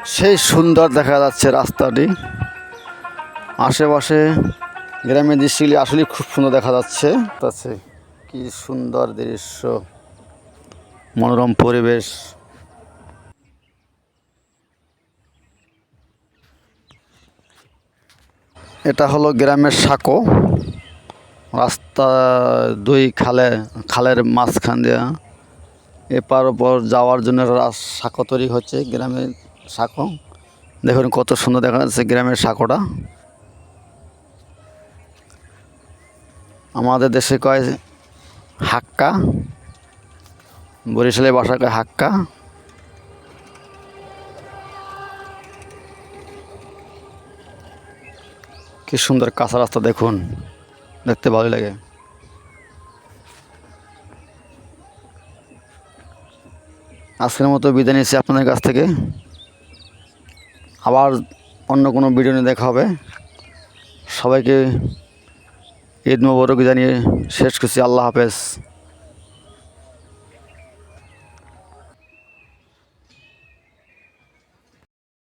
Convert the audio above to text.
সেই সুন্দর দেখা যাচ্ছে রাস্তাটি। আশেপাশে গ্রামের দৃশ্যগুলি আসলে খুব সুন্দর দেখা যাচ্ছে। কি সুন্দর দৃশ্য, মনোরম পরিবেশ। এটা হলো গ্রামের সাঁকো রাস্তা, দুই খালের মাঝখান দিয়া এপার ওপর যাওয়ার জন্য সাঁকো তৈরি হচ্ছে। গ্রামের সাঁকো দেখুন কত সুন্দর দেখা যাচ্ছে গ্রামের সাঁকোটা। আমাদের দেশে কয় হাক্কা, বরিশালের ভাষা কয় হাক্কা। কি সুন্দর কাঁচা রাস্তা দেখুন, দেখতে ভালো লাগে। আজকের মতো বিদায় নিচ্ছি আপনাদের কাছ থেকে। আবার অন্য কোনো ভিডিও নিয়ে দেখা হবে। সবাইকে ঈদ মোবারক জানিয়ে শেষ করছি। আল্লাহ হাফেজ।